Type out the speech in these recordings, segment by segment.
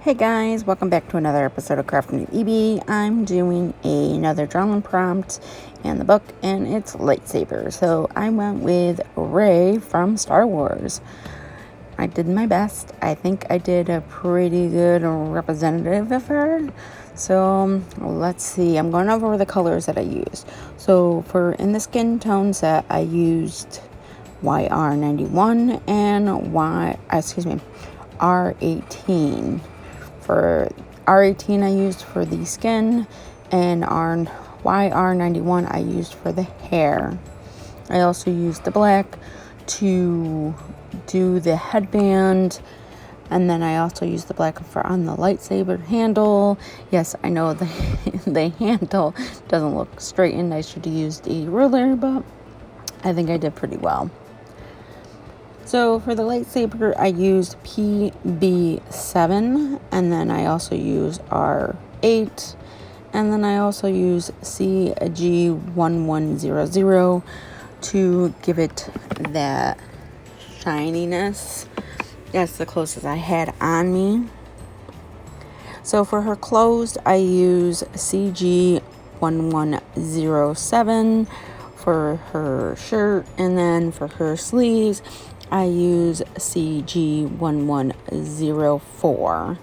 Hey guys, welcome back to another episode of Crafting with EB. I'm doing another drawing prompt in the book, and it's Light Saber. So I went with Rey from Star Wars. I did my best. I think I did a pretty good representative of her. So let's see. I'm going over the colors that I used. So in the skin tone set, I used YR91 and R18. For R18 I used for the skin, and YR91 I used for the hair. I also used the black to do the headband, and then I also used the black on the lightsaber handle. Yes, I know the handle doesn't look straightened. I should have used a ruler, but I think I did pretty well. So for the lightsaber, I used PB7, and then I also used R8, and then I also used CG1100 to give it that shininess. That's the closest I had on me. So for her clothes, I used CG1107 for her shirt, and then for her sleeves, I use CG1104.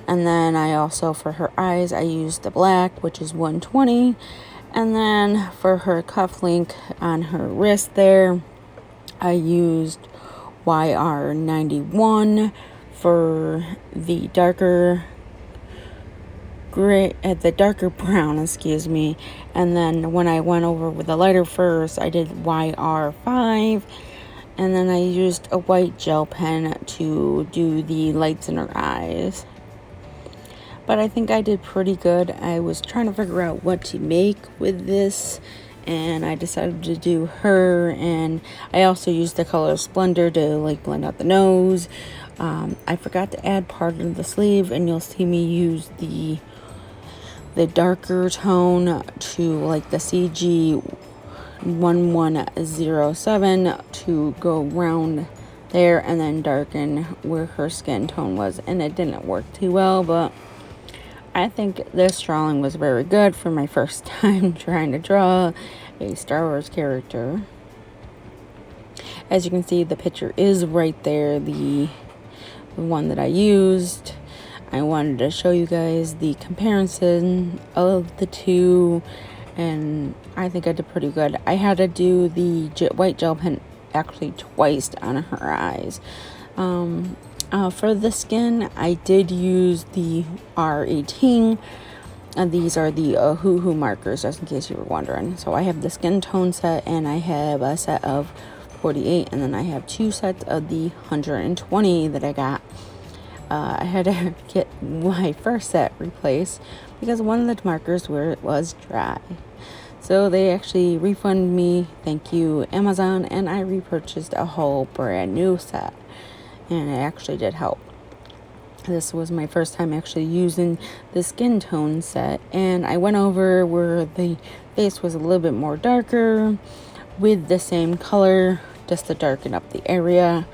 And then I also, for her eyes, I used the black, which is 120. And then for her cuff link on her wrist there, I used YR91 for the darker gray, the darker brown, and then when I went over with the lighter first, I did YR5, and then I used a white gel pen to do the lights in her eyes. But I think I did pretty good. I was trying to figure out what to make with this, and I decided to do her, and I also used the color Splendor to blend out the nose. I forgot to add part of the sleeve, and you'll see me use the darker tone to the CG1107 to go round there and then darken where her skin tone was, and it didn't work too well, but I think this drawing was very good for my first time trying to draw a Star Wars character. As you can see, the picture is right there, the one that I used. I wanted to show you guys the comparison of the two, and I think I did pretty good. I had to do the white gel pen actually twice on her eyes. For the skin, I did use the R18. These are the Ohuhu markers, just in case you were wondering. So I have the skin tone set, and I have a set of 48, and then I have two sets of the 120 that I got. I had to get my first set replaced because one of the markers was dry. So they actually refunded me, thank you Amazon, and I repurchased a whole brand new set. And it actually did help. This was my first time actually using the skin tone set, and I went over where the face was a little bit more darker with the same color, just to darken up the area.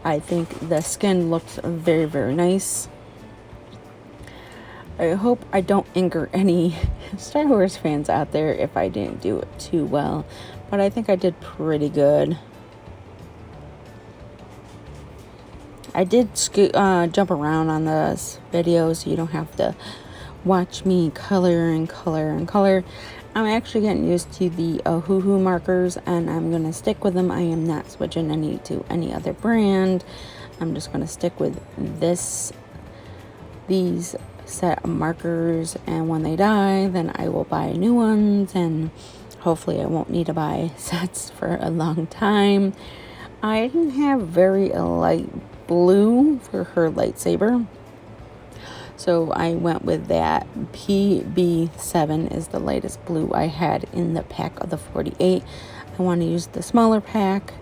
I think the skin looks very, very nice. I hope I don't anger any Star Wars fans out there if I didn't do it too well, but I think I did pretty good. I did jump around on this video, so you don't have to watch me color and color and color. I'm actually getting used to the Ohuhu markers, and I'm going to stick with them. I am not switching to any other brand. I'm just going to stick with these set of markers, and when they die, then I will buy new ones, and hopefully I won't need to buy sets for a long time. I didn't have very light blue for her lightsaber, so I went with that. PB7 is the lightest blue I had in the pack of the 48. I want to use the smaller pack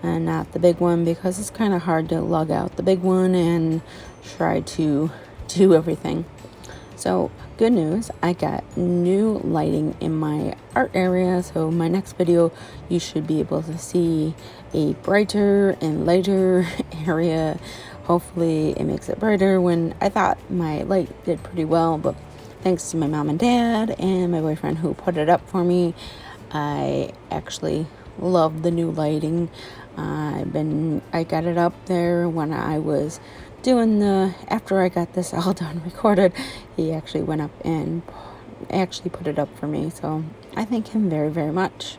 and not the big one, because it's kind of hard to lug out the big one and try to do everything. So good news, I got new lighting in my art area, so my next video you should be able to see a brighter and lighter area Hopefully it makes it brighter. When I thought my light did pretty well, but thanks to my mom and dad and my boyfriend who put it up for me, I actually love the new lighting. I got it up there when I was doing after I got this all done recorded. He actually went up and actually put it up for me, so I thank him very, very much.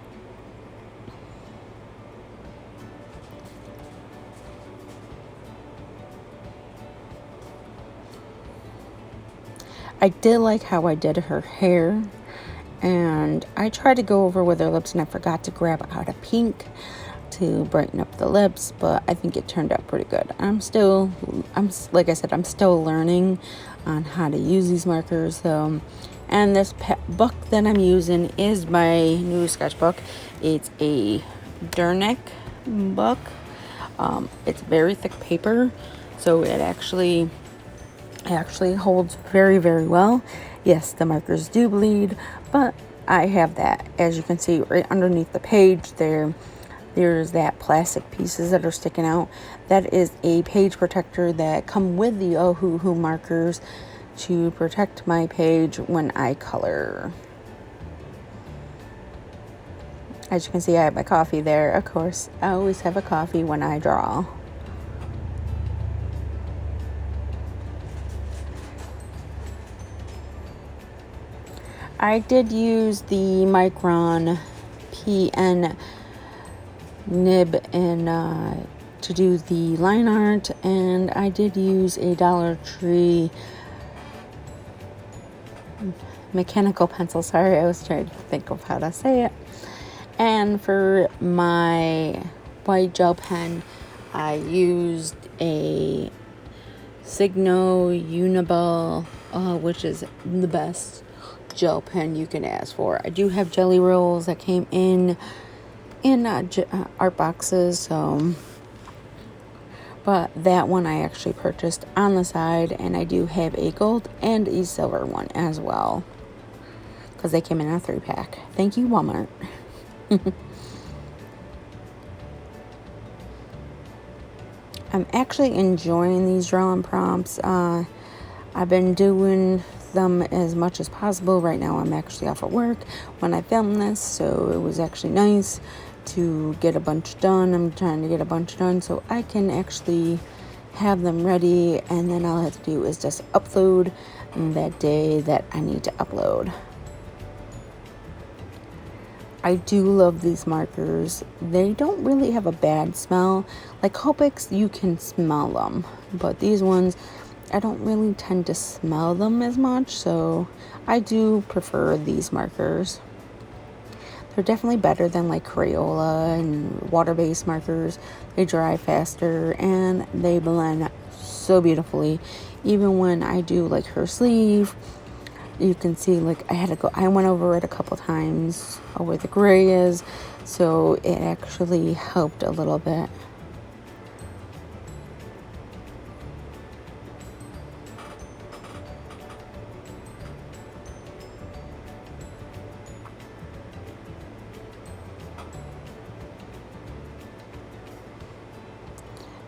I did like how I did her hair, and I tried to go over with her lips and I forgot to grab out a pink to brighten up the lips, but I think it turned out pretty good. Like I said, I'm still learning on how to use these markers. So, and this book that I'm using is my new sketchbook. It's a Durnick book. It's very thick paper, so it actually holds very, very well. Yes, the markers do bleed, but I have that, as you can see, right underneath the page there. There's that plastic pieces that are sticking out. That is a page protector that come with the Ohuhu markers to protect my page when I color. As you can see, I have my coffee there. Of course, I always have a coffee when I draw. I did use the Micron PN nib and to do the line art, and I did use a Dollar Tree mechanical pencil. Sorry, I was trying to think of how to say it. And for my white gel pen, I used a Signo Uniball, which is the best gel pen you can ask for. I do have jelly rolls that came in art boxes, so but that one I actually purchased on the side, and I do have a gold and a silver one as well because they came in a 3-pack. Thank you, Walmart. I'm actually enjoying these drawing prompts. I've been doing them as much as possible. Right now I'm actually off at work when I filmed this, so it was actually nice to get a bunch done. I'm trying to get a bunch done so I can actually have them ready, and then all I have to do is just upload that day that I need to upload. I do love these markers. They don't really have a bad smell. Like Copics, you can smell them, but these ones, I don't really tend to smell them as much, so I do prefer these markers. They're definitely better than like Crayola and water-based markers. They dry faster and they blend so beautifully. Even when I do like her sleeve, you can see like I went over it a couple times where the gray is, so it actually helped a little bit.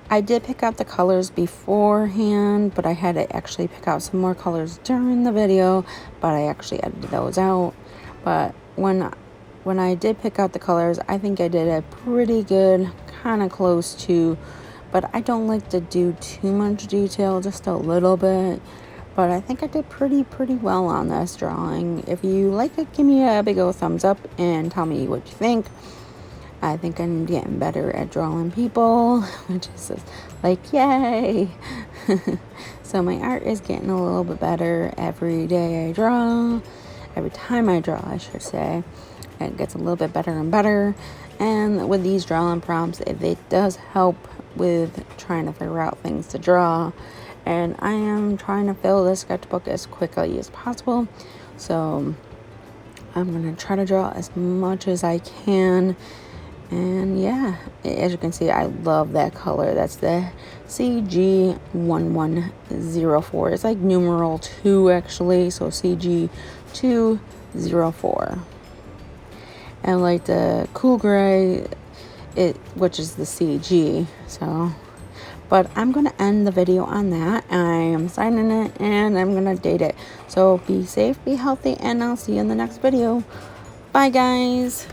I did pick out the colors beforehand, but I had to actually pick out some more colors during the video, but I actually edited those out. But when I did pick out the colors, I think I did a pretty good, kind of close to, but I don't like to do too much detail, just a little bit. But I think I did pretty well on this drawing. If you like it, give me a big old thumbs up and tell me what you think. I think I'm getting better at drawing people, which is just like, yay. So my art is getting a little bit better every day I draw. Every time I draw, I should say. It gets a little bit better and better. And with these drawing prompts, it does help with trying to figure out things to draw. And I am trying to fill this sketchbook as quickly as possible. So I'm going to try to draw as much as I can. And yeah, as you can see, I love that color. That's the CG1104. It's like numeral 2 actually, so CG204. And like the cool gray, which is the CG. So, But I'm going to end the video on that. I am signing it and I'm going to date it. So be safe, be healthy, and I'll see you in the next video. Bye, guys.